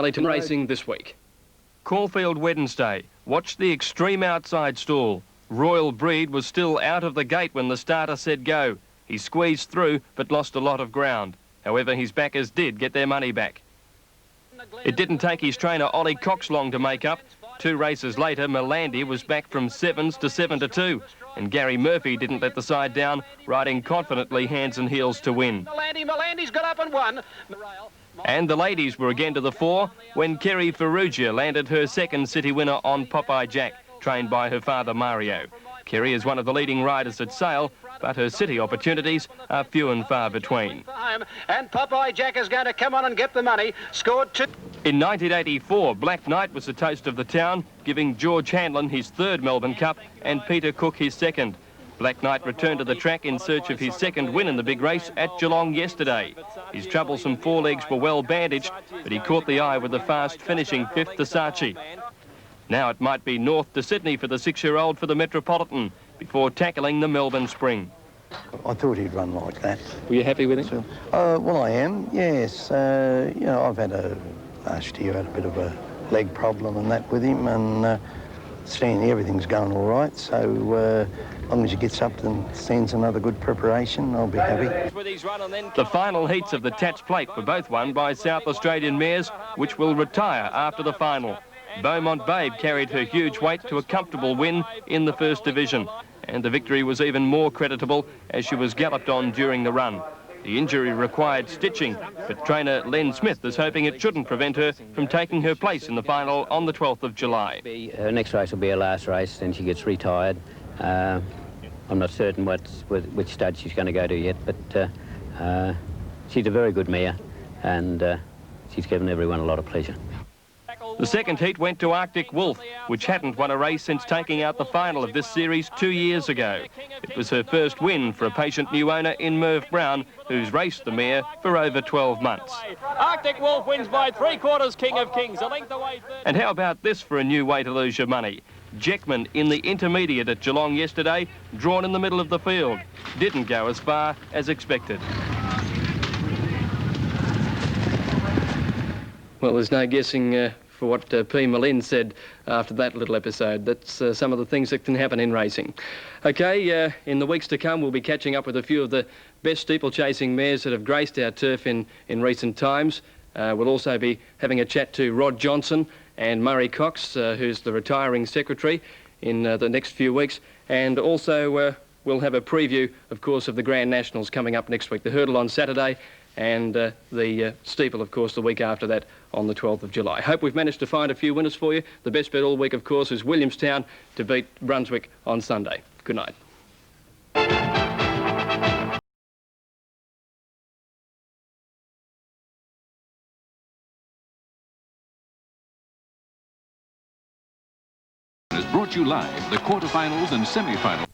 Wellington racing this week. Caulfield Wednesday. Watch the extreme outside stall. Royal Breed was still out of the gate when the starter said go. He squeezed through but lost a lot of ground. However, his backers did get their money back. It didn't take his trainer Ollie Cox long to make up. 2 races later, Melandi was back from 7s to 7-2. And Gary Murphy didn't let the side down, riding confidently hands and heels to win. Melandi's got up and won. And the ladies were again to the fore when Kerry Ferrugia landed her second city winner on Popeye Jack, trained by her father Mario. Kerry is one of the leading riders at Sale, but her city opportunities are few and far between. And Popeye Jack is going to come on and get the money. Scored 2. In 1984, Black Knight was the toast of the town, giving George Hanlon his 3rd Melbourne Cup and Peter Cook his 2nd. Black Knight returned to the track in search of his 2nd win in the big race at Geelong yesterday. His troublesome forelegs were well bandaged, but he caught the eye with the fast finishing 5th to Saatchi. Now it might be north to Sydney for the 6-year-old for the Metropolitan before tackling the Melbourne Spring. I thought he'd run like that. Were you happy with him? Well, I am, yes. You know, I've had last year had a bit of a leg problem and that with him, and seeing everything's going all right, so as long as he gets up and sends another good preparation, I'll be happy. The final heats of the Tats Plate were both won by South Australian mares, which will retire after the final. Beaumont Babe carried her huge weight to a comfortable win in the First Division, and the victory was even more creditable as she was galloped on during the run. The injury required stitching, but trainer Len Smith is hoping it shouldn't prevent her from taking her place in the final on the 12th of July. Her next race will be her last race, then she gets retired. I'm not certain which stud she's going to go to yet, but she's a very good mare, and she's given everyone a lot of pleasure. The second heat went to Arctic Wolf, which hadn't won a race since taking out the final of this series 2 years ago. It was her first win for a patient new owner in Merv Brown, who's raced the mare for over 12 months. Arctic Wolf wins by 3/4 King of Kings, a length away. And how about this for a new way to lose your money? Jackman in the intermediate at Geelong yesterday, drawn in the middle of the field. Didn't go as far as expected. Well, there's no guessing for what P. Malin said after that little episode. That's some of the things that can happen in racing. Okay, in the weeks to come, we'll be catching up with a few of the best steeplechasing mares that have graced our turf in recent times. We'll also be having a chat to Rod Johnson and Murray Cox, who's the retiring secretary, in the next few weeks. And also we'll have a preview, of course, of the Grand Nationals coming up next week. The hurdle on Saturday, and the steeple, of course, the week after that on the 12th of July. Hope we've managed to find a few winners for you. The best bet all week, of course, is Williamstown to beat Brunswick on Sunday. Good night. Has brought you live the quarterfinals and semi-finals.